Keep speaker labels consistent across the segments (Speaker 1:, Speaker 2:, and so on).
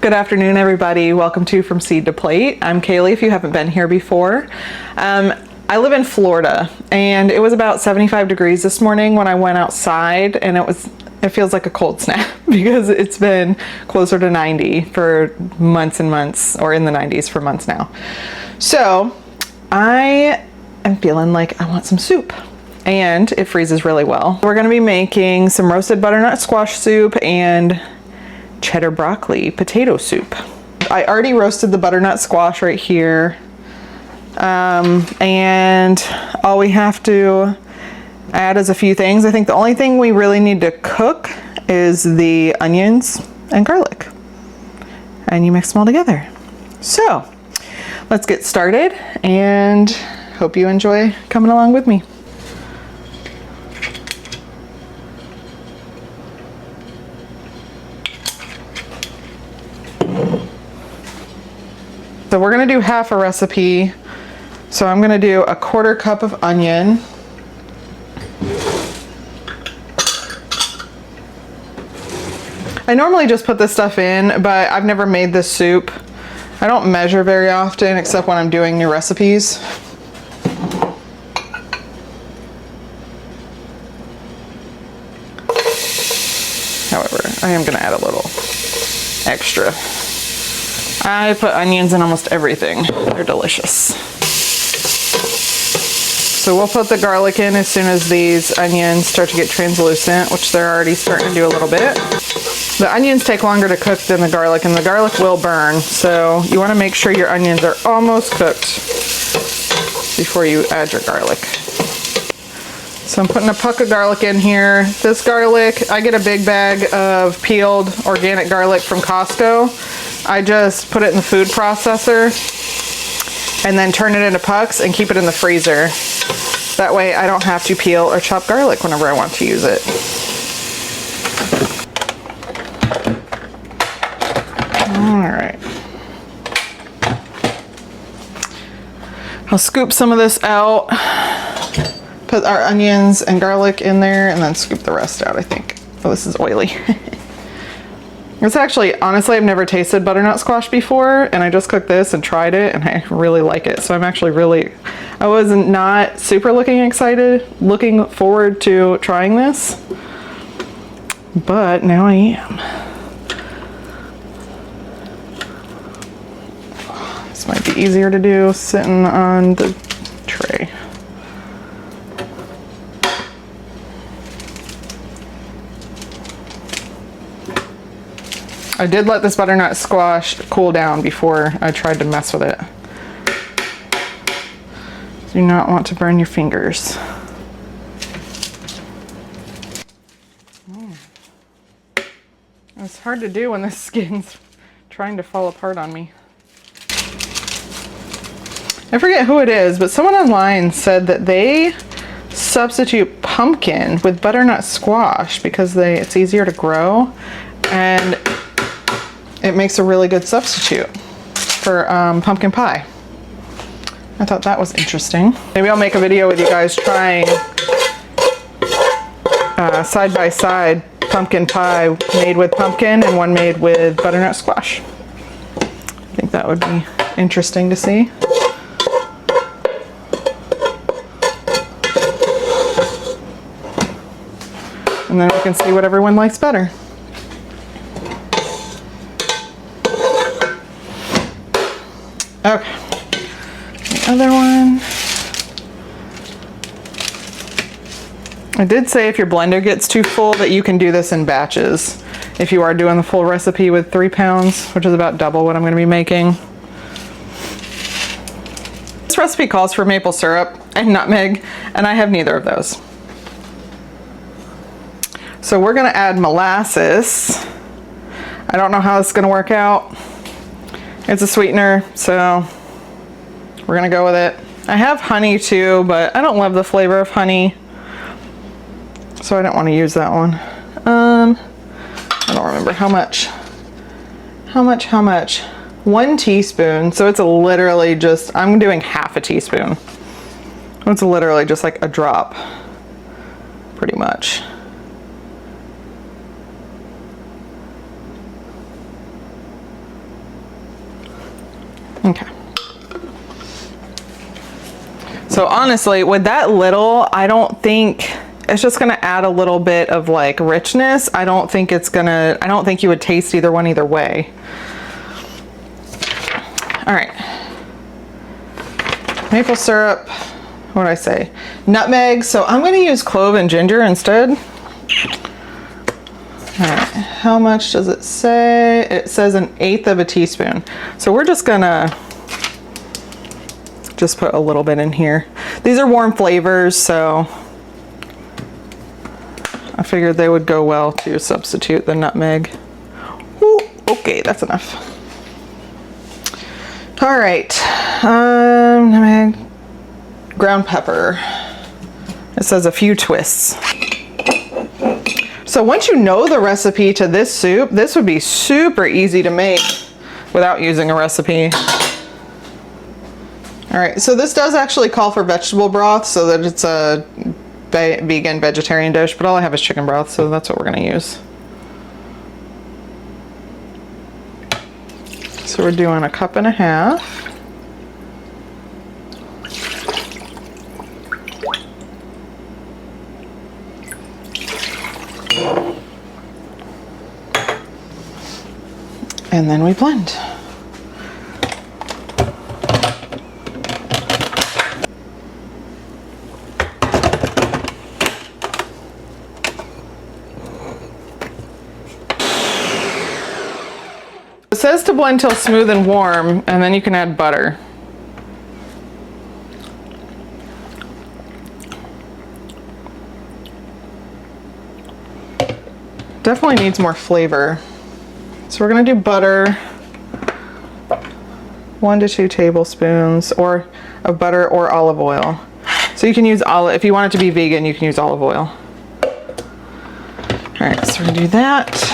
Speaker 1: Good afternoon, everybody. Welcome to From Seed to Plate. I'm Kaylee, if you haven't been here before. I live in Florida, and it was about 75 degrees this morning when I went outside, and it feels like a cold snap because it's been closer to 90 for months and months, or in the 90s for months now. So I am feeling like I want some soup, and it freezes really well. We're gonna be making some roasted butternut squash soup and cheddar broccoli potato soup. I already roasted the butternut squash right here, and all we have to add is a few things. I think the only thing we really need to cook is the onions and garlic, and you mix them all together. So let's get started, and hope you enjoy coming along with me. So we're gonna do half a recipe. So I'm gonna do a 1/4 cup of onion. I normally just put this stuff in, but I've never made this soup. I don't measure very often, except when I'm doing new recipes. However, I am gonna add a little extra. I put onions in almost everything. They're delicious. So we'll put the garlic in as soon as these onions start to get translucent, which they're already starting to do a little bit. The onions take longer to cook than the garlic, and the garlic will burn. So you want to make sure your onions are almost cooked before you add your garlic. So I'm putting a puck of garlic in here. This garlic, I get a big bag of peeled organic garlic from Costco. I just put it in the food processor and then turn it into pucks and keep it in the freezer. That way I don't have to peel or chop garlic whenever I want to use it. All right. I'll scoop some of this out, put our onions and garlic in there, and then scoop the rest out, I think. Oh, this is oily. It's actually, honestly, I've never tasted butternut squash before, and I just cooked this and tried it, and I really like it. So I'm actually I was not super looking forward to trying this, but now I am. This might be easier to do sitting on the tray. I did let this butternut squash cool down before I tried to mess with it. Do not want to burn your fingers. It's hard to do when the skin's trying to fall apart on me. I forget who it is, but someone online said that they substitute pumpkin with butternut squash because it's easier to grow, and it makes a really good substitute for pumpkin pie. I thought that was interesting. Maybe I'll make a video with you guys trying side by side pumpkin pie made with pumpkin and one made with butternut squash. I think that would be interesting to see. And then we can see what everyone likes better. Okay, the other one. I did say if your blender gets too full that you can do this in batches. If you are doing the full recipe with 3 pounds, which is about double what I'm going to be making. This recipe calls for maple syrup and nutmeg, and I have neither of those. So we're going to add molasses. I don't know how this is going to work out. It's a sweetener, so we're gonna go with it. I have honey too, but I don't love the flavor of honey, so I don't want to use that one. I don't remember how much. 1 teaspoon, so it's literally just, I'm doing half a teaspoon. It's literally just like a drop, pretty much. Okay. So honestly, with that little, I don't think it's just gonna add a little bit of like richness. I don't think you would taste either one either way. All right. Maple syrup, what did I say? Nutmeg, so I'm gonna use clove and ginger instead. All right, how much does it say? It says 1/8 of a teaspoon. So we're just gonna put a little bit in here. These are warm flavors, so I figured they would go well to substitute the nutmeg. Ooh, okay, that's enough. All right, nutmeg, ground pepper. It says a few twists. So once you know the recipe to this soup, this would be super easy to make without using a recipe. All right, so this does actually call for vegetable broth so that it's a vegan vegetarian dish, but all I have is chicken broth, so that's what we're gonna use. So we're doing 1.5 cups. And then we blend. It says to blend till smooth and warm, and then you can add butter. Definitely needs more flavor. So we're gonna do butter, 1 to 2 tablespoons of butter or olive oil. So you can use if you want it to be vegan, you can use olive oil. All right, so we're gonna do that.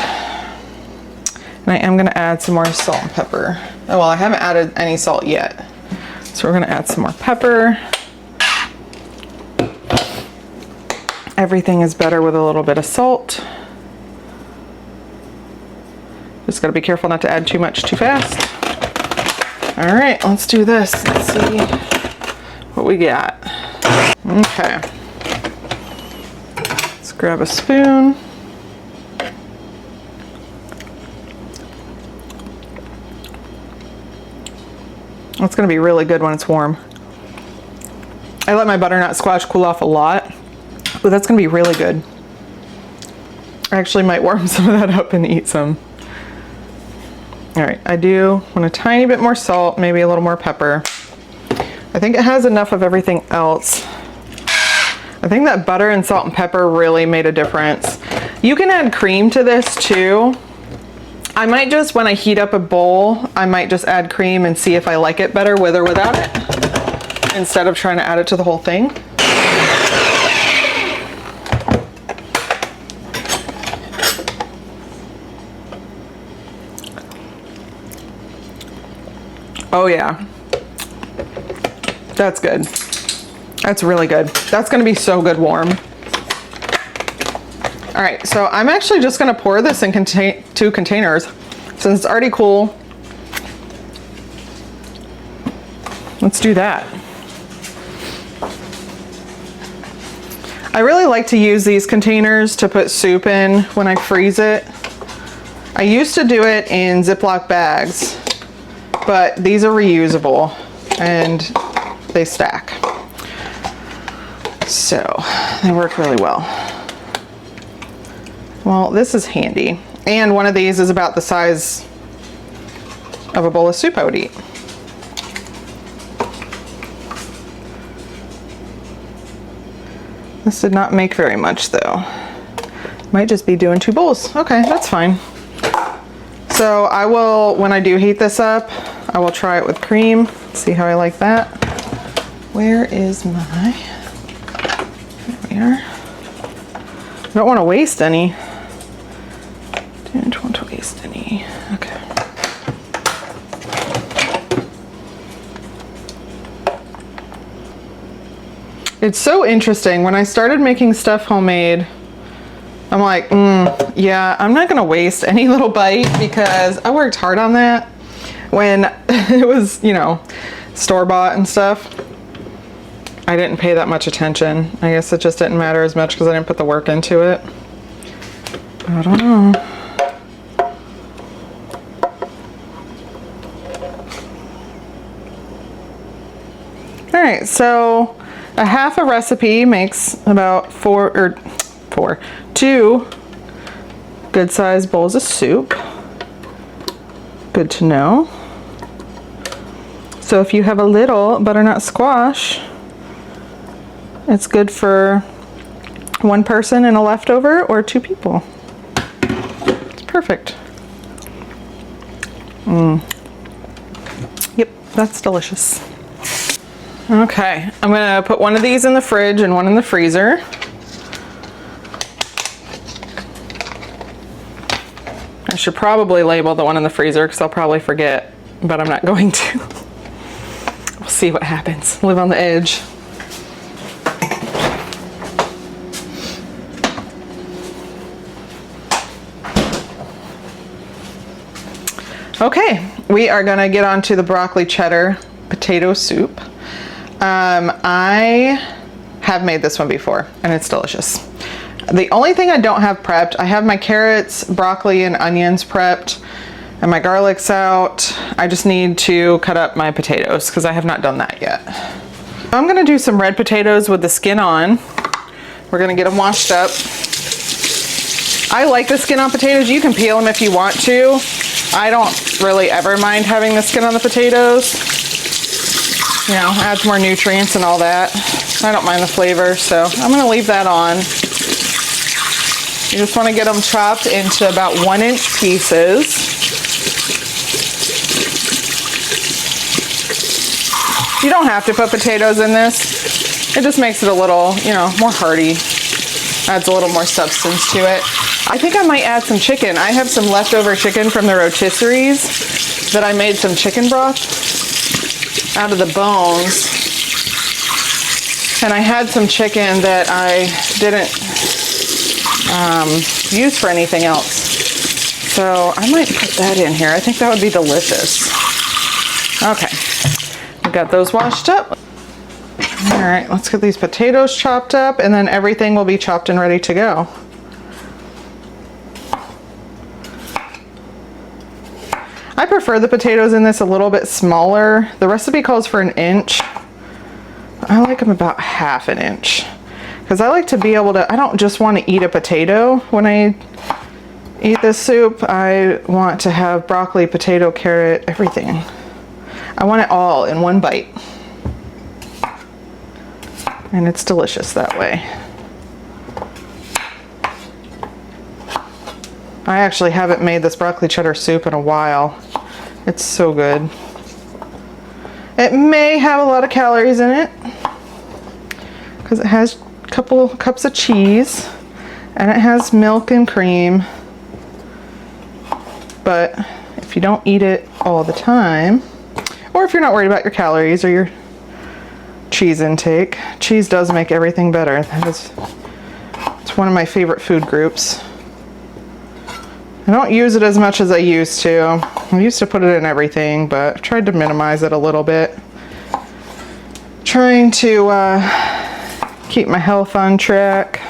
Speaker 1: And I am gonna add some more salt and pepper. Oh, well, I haven't added any salt yet. So we're gonna add some more pepper. Everything is better with a little bit of salt. Just gotta be careful not to add too much too fast. All right, let's do this. Let's see what we got. Okay. Let's grab a spoon. It's gonna be really good when it's warm. I let my butternut squash cool off a lot, but that's gonna be really good. I actually might warm some of that up and eat some. All right, I do want a tiny bit more salt, maybe a little more pepper. I think it has enough of everything else. I think that butter and salt and pepper really made a difference. You can add cream to this too. I might just, when I heat up a bowl, I might just add cream and see if I like it better with or without it, instead of trying to add it to the whole thing. Oh yeah, that's good. That's really good. That's gonna be so good warm. All right, so I'm actually just gonna pour this in 2 containers since it's already cool. Let's do that. I really like to use these containers to put soup in when I freeze it. I used to do it in Ziploc bags, but these are reusable and they stack. So they work really well. Well, this is handy. And one of these is about the size of a bowl of soup I would eat. This did not make very much though. Might just be doing 2 bowls. Okay, that's fine. So I will, when I do heat this up, I will try it with cream, see how I like that. Where is my, there we are. I don't want to waste any. Don't want to waste any. Okay. It's so interesting. When I started making stuff homemade, I'm like, yeah, I'm not gonna waste any little bite because I worked hard on that. when it was, you know, store-bought and stuff, I didn't pay that much attention. I guess it just didn't matter as much because I didn't put the work into it. I don't know. All right, so a half a recipe makes about two good-sized bowls of soup. Good to know. So if you have a little butternut squash, it's good for one person and a leftover, or 2 people. It's perfect. Yep, that's delicious. Okay, I'm gonna put one of these in the fridge and one in the freezer. I should probably label the one in the freezer because I'll probably forget, but I'm not going to. We'll see what happens. Live on the edge. Okay, we are gonna get on to the broccoli cheddar potato soup. I have made this one before and it's delicious. The only thing I don't have prepped, I have my carrots, broccoli, and onions prepped, and my garlic's out. I just need to cut up my potatoes because I have not done that yet. I'm gonna do some red potatoes with the skin on. We're gonna get them washed up. I like the skin on potatoes. You can peel them if you want to. I don't really ever mind having the skin on the potatoes. You know, adds more nutrients and all that. I don't mind the flavor, so I'm gonna leave that on. You just wanna get them chopped into about 1-inch pieces. You don't have to put potatoes in this. It just makes it a little, you know, more hearty. Adds a little more substance to it. I think I might add some chicken. I have some leftover chicken from the rotisseries that I made some chicken broth out of the bones. And I had some chicken that I didn't use for anything else. So I might put that in here. I think that would be delicious. Okay, we got those washed up. All right, let's get these potatoes chopped up, and then everything will be chopped and ready to go. I prefer the potatoes in this a little bit smaller. The recipe calls for 1 inch. I like them about 1/2 inch because I like to be able to, I don't just want to eat a potato when I eat this soup. I want to have broccoli, potato, carrot, everything. I want it all in one bite. And it's delicious that way. I actually haven't made this broccoli cheddar soup in a while. It's so good. It may have a lot of calories in it because it has a couple cups of cheese and it has milk and cream. But if you don't eat it all the time, or if you're not worried about your calories or your cheese intake, cheese does make everything better. It's one of my favorite food groups. I don't use it as much as I used to. I used to put it in everything, but I've tried to minimize it a little bit. Trying to keep my health on track.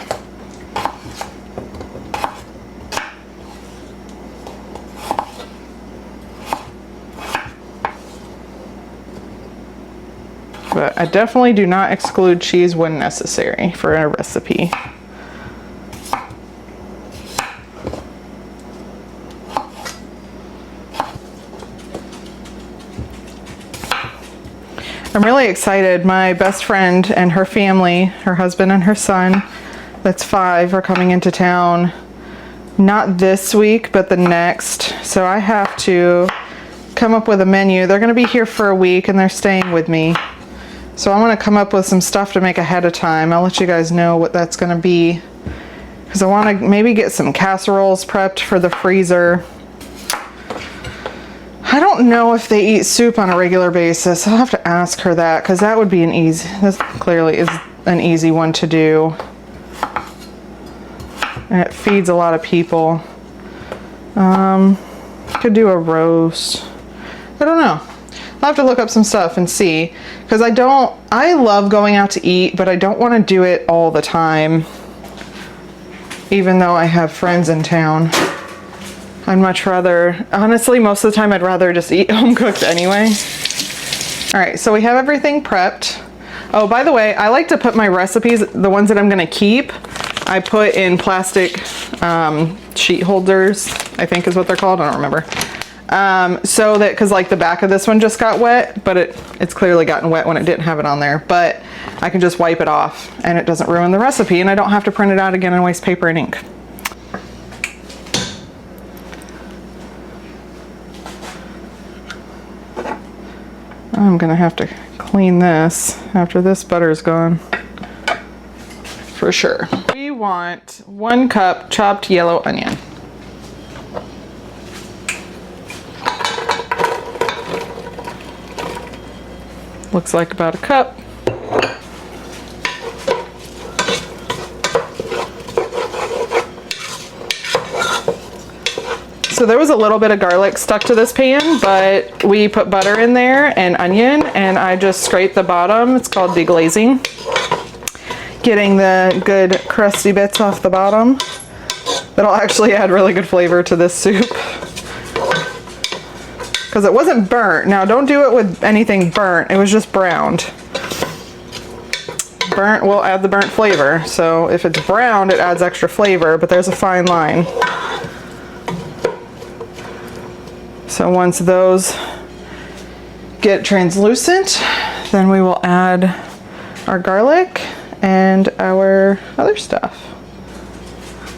Speaker 1: But I definitely do not exclude cheese when necessary for a recipe. I'm really excited. My best friend and her family, her husband and her son, that's 5, are coming into town. Not this week, but the next. So I have to come up with a menu. They're gonna be here for a week and they're staying with me. So I wanna come up with some stuff to make ahead of time. I'll let you guys know what that's gonna be. Because I wanna maybe get some casseroles prepped for the freezer. I don't know if they eat soup on a regular basis. I'll have to ask her that because that would be this clearly is an easy one to do. And it feeds a lot of people. Could do a roast. I don't know. I'll have to look up some stuff and see, because I love going out to eat, but I don't want to do it all the time, even though I have friends in town. I'd much rather, honestly, most of the time I'd rather just eat home cooked anyway. All right, so we have everything prepped. Oh, by the way, I like to put my recipes, the ones that I'm gonna keep, I put in plastic sheet holders, I think is what they're called, I don't remember. So that, cause like the back of this one just got wet, but it's clearly gotten wet when it didn't have it on there, but I can just wipe it off and it doesn't ruin the recipe and I don't have to print it out again and waste paper and ink. I'm gonna have to clean this after this butter is gone. For sure. We want 1 cup chopped yellow onion. Looks like about a cup. So there was a little bit of garlic stuck to this pan, but we put butter in there and onion, and I just scraped the bottom. It's called deglazing. Getting the good crusty bits off the bottom. That'll actually add really good flavor to this soup. Because it wasn't burnt. Now don't do it with anything burnt. It was just browned. Burnt will add the burnt flavor. So if it's browned, it adds extra flavor, but there's a fine line. So once those get translucent, then we will add our garlic and our other stuff.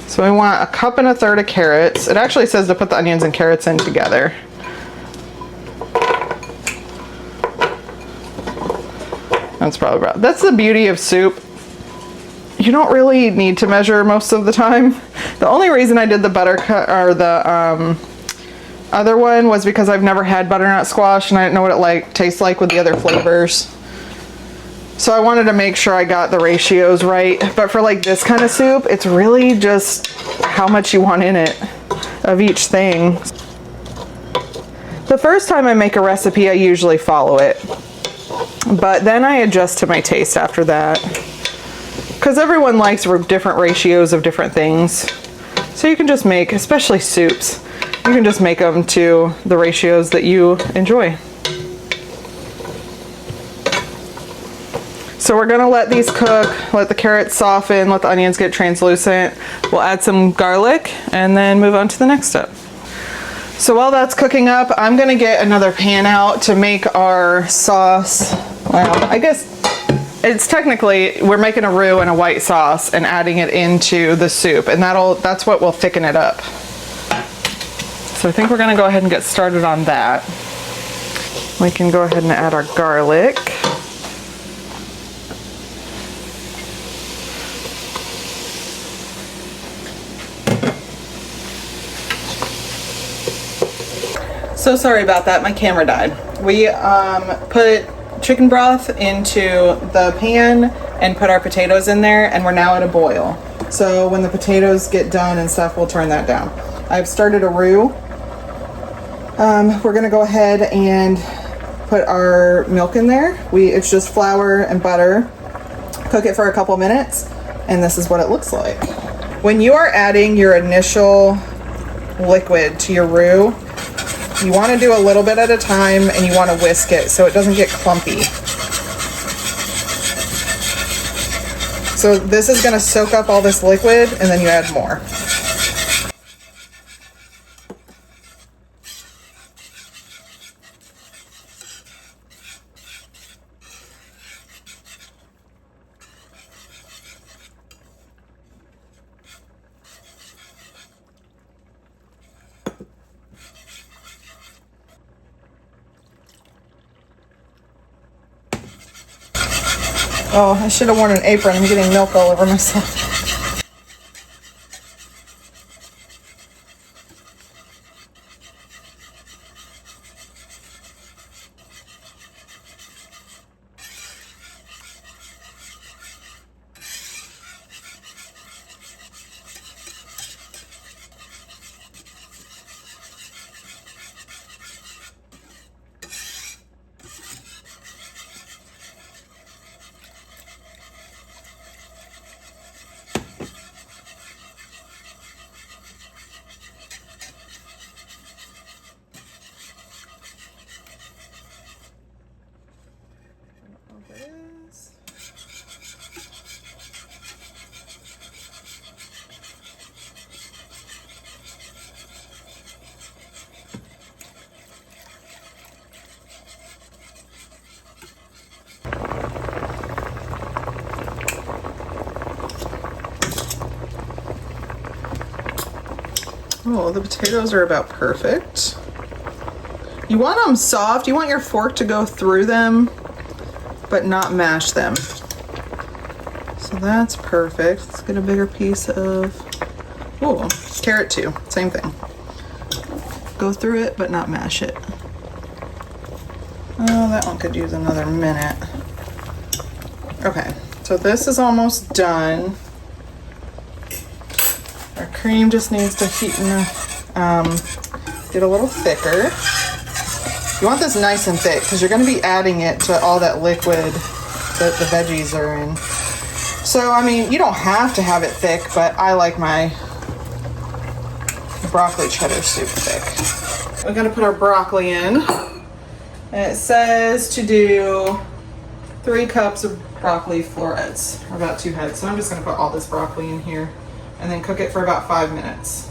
Speaker 1: So we want 1 1/3 cups of carrots. It actually says to put the onions and carrots in together. That's probably about, that's the beauty of soup. You don't really need to measure most of the time. The only reason I did the buttercut or the other one was because I've never had butternut squash and I didn't know what it tastes like with the other flavors. So I wanted to make sure I got the ratios right. But for like this kind of soup, it's really just how much you want in it of each thing. The first time I make a recipe, I usually follow it. But then I adjust to my taste after that. Because everyone likes different ratios of different things. So you can just make, especially soups, you can just make them to the ratios that you enjoy. So we're gonna let these cook, let the carrots soften, let the onions get translucent. We'll add some garlic and then move on to the next step. So while that's cooking up, I'm gonna get another pan out to make our sauce. Well, I guess it's technically, we're making a roux and a white sauce and adding it into the soup, and that's what will thicken it up. So I think we're gonna go ahead and get started on that. We can go ahead and add our garlic. So sorry about that, my camera died. We put chicken broth into the pan and put our potatoes in there, and we're now at a boil. So when the potatoes get done and stuff, we'll turn that down. I've started a roux. We're gonna go ahead and put our milk in there. It's just flour and butter. Cook it for a couple minutes, and this is what it looks like. When you are adding your initial liquid to your roux, you want to do a little bit at a time, and you want to whisk it so it doesn't get clumpy. So this is going to soak up all this liquid, and then you add more. Oh, I should have worn an apron. I'm getting milk all over myself. Oh, the potatoes are about perfect. You want them soft. You want your fork to go through them, but not mash them. So that's perfect. Let's get a bigger piece of, oh, carrot too. Same thing. Go through it, but not mash it. Oh, that one could use another minute. Okay, so this is almost done. Our cream just needs to heat and get a little thicker. You want this nice and thick because you're going to be adding it to all that liquid that the veggies are in. So, I mean, you don't have to have it thick, but I like my broccoli cheddar soup thick. We're going to put our broccoli in. And it says to do 3 cups of broccoli florets, or about 2 heads. So I'm just going to put all this broccoli in here and then cook it for about 5 minutes.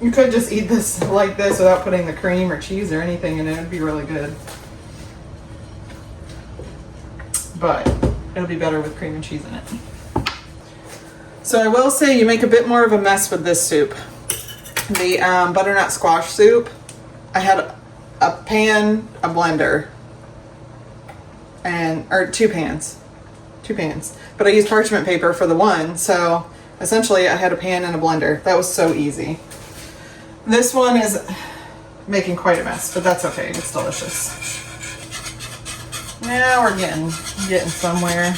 Speaker 1: You could just eat this like this without putting the cream or cheese or anything in it. It'd be really good. But it'll be better with cream and cheese in it. So I will say you make a bit more of a mess with this soup. The butternut squash soup, I had a pan, a blender, or 2 pans. 2 pans. But I used parchment paper for the one, so essentially I had a pan and a blender. That was so easy. This one is making quite a mess, but that's okay. It's delicious. Now we're getting somewhere.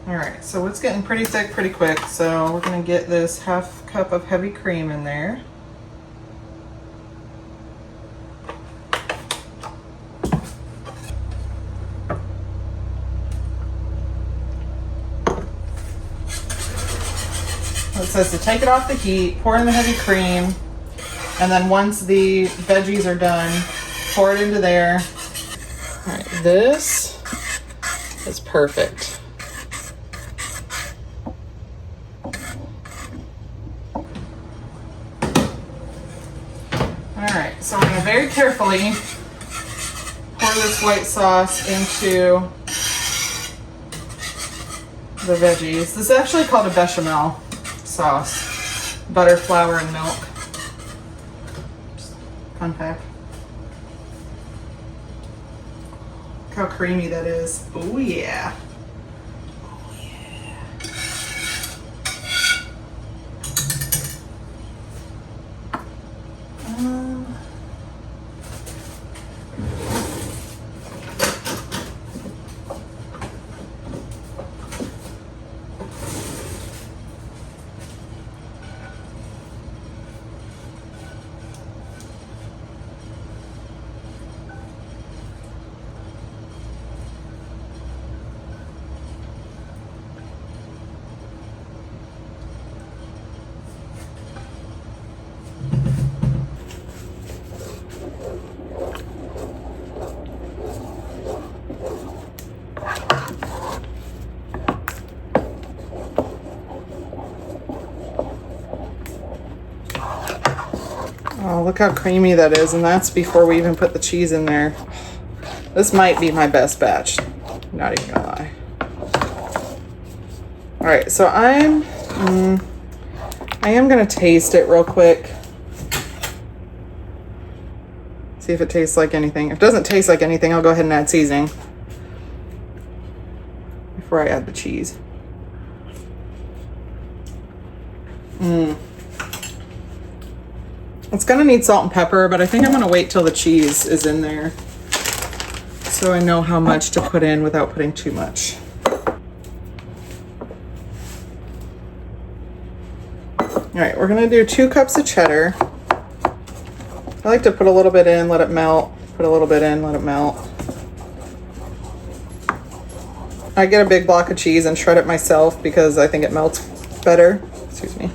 Speaker 1: All right, so it's getting pretty thick pretty quick. So we're gonna get this 1/2 cup of heavy cream in there. It says to take it off the heat, pour in the heavy cream, and then once the veggies are done, pour it into there. All right, this is perfect. All right, so we're gonna very carefully pour this white sauce into the veggies. This is actually called a bechamel sauce. Butter, flour, and milk. Just fun fact. Look how creamy that is. Oh yeah. Oh yeah. Oh, look how creamy that is, and that's before we even put the cheese in there. This might be my best batch, not even gonna lie. All right, so I am gonna taste it real quick. See if it tastes like anything. If it doesn't taste like anything, I'll go ahead and add seasoning before I add the cheese. It's gonna need salt and pepper, but I think I'm gonna wait till the cheese is in there so I know how much to put in without putting too much. All right, we're gonna do 2 cups of cheddar. I like to put a little bit in, let it melt, put a little bit in, let it melt. I get a big block of cheese and shred it myself because I think it melts better. Excuse me.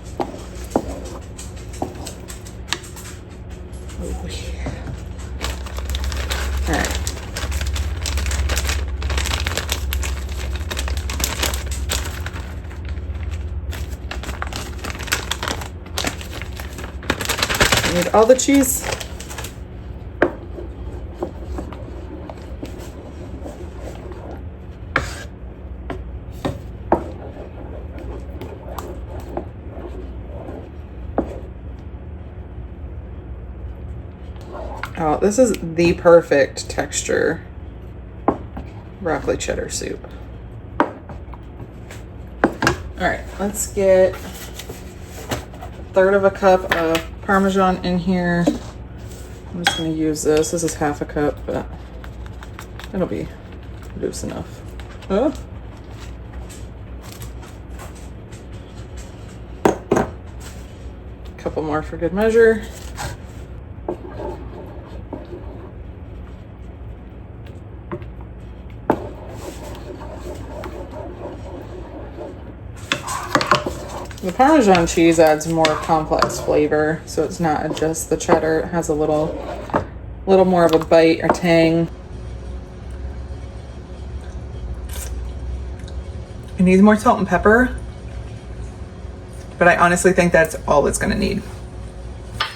Speaker 1: Need all the cheese. Oh, this is the perfect texture broccoli cheddar soup. All right, let's get 1/3 of a cup of Parmesan in here. I'm just gonna use this. This is 1/2 cup, but it'll be loose enough. Oh. Couple more for good measure. The Parmesan cheese adds more complex flavor, so it's not just the cheddar. It has a little more of a bite or tang. It needs more salt and pepper, but I honestly think that's all it's gonna need.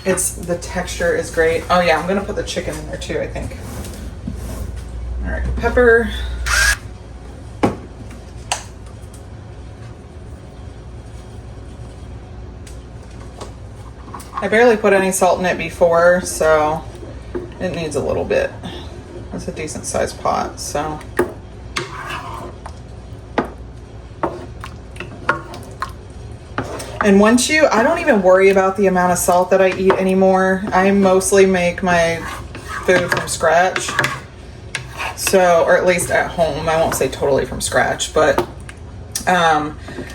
Speaker 1: The texture is great. Oh yeah, I'm gonna put the chicken in there too, I think. All right, pepper. I barely put any salt in it before, so it needs a little bit. It's a decent sized pot, so. And I don't even worry about the amount of salt that I eat anymore. I mostly make my food from scratch. So, or at least at home. I won't say totally from scratch, but I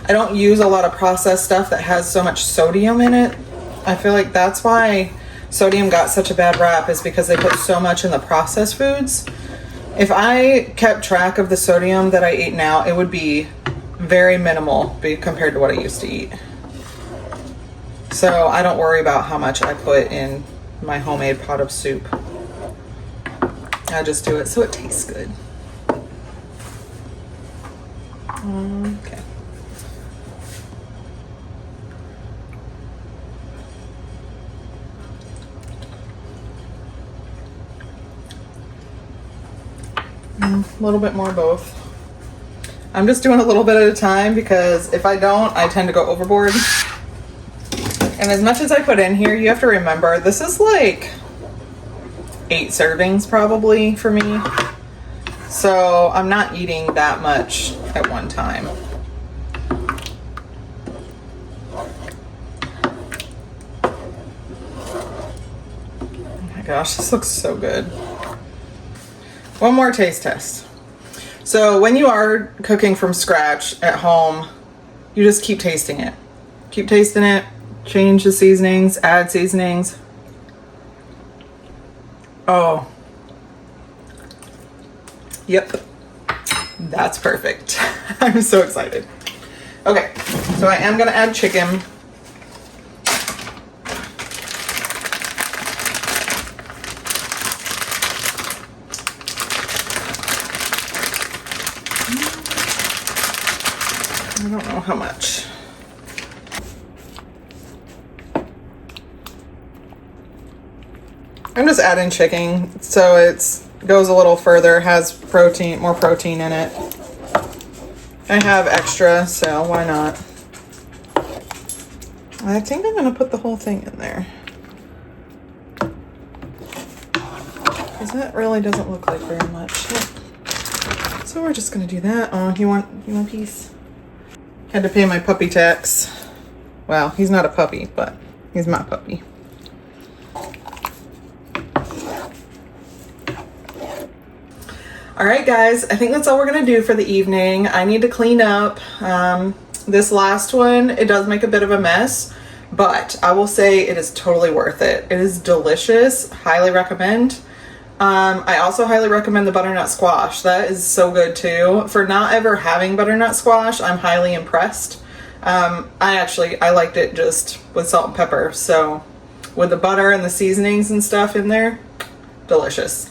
Speaker 1: don't use a lot of processed stuff that has so much sodium in it. I feel like that's why sodium got such a bad rap, is because they put so much in the processed foods. If I kept track of the sodium that I eat now, it would be very minimal compared to what I used to eat. So I don't worry about how much I put in my homemade pot of soup. I just do it so it tastes good. Okay. A little bit more of both. I'm just doing a little bit at a time because if I don't, I tend to go overboard. And as much as I put in here, you have to remember, this is like 8 servings probably for me. So I'm not eating that much at one time. Oh my gosh, this looks so good. One more taste test. So when you are cooking from scratch at home, you just keep tasting it. Keep tasting it, change the seasonings, add seasonings. Oh. Yep. That's perfect. I'm so excited. Okay, so I am gonna add chicken. I don't know how much. I'm just adding chicken so it goes a little further, has protein, more protein in it. I have extra, so why not? I think I'm gonna put the whole thing in there, because that really doesn't look like very much. So we're just gonna do that. Oh, you want a piece? Had to pay my puppy tax. Well, he's not a puppy, but he's my puppy. All right, guys, I think that's all we're gonna do for the evening. I need to clean up. This last one, it does make a bit of a mess, but I will say it is totally worth it. It is delicious, highly recommend. I also highly recommend the butternut squash. That is so good too. For not ever having butternut squash, I'm highly impressed. I liked it just with salt and pepper. So with the butter and the seasonings and stuff in there, delicious.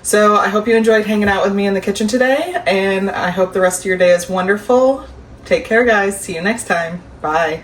Speaker 1: So I hope you enjoyed hanging out with me in the kitchen today, and I hope the rest of your day is wonderful. Take care, guys. See you next time. Bye.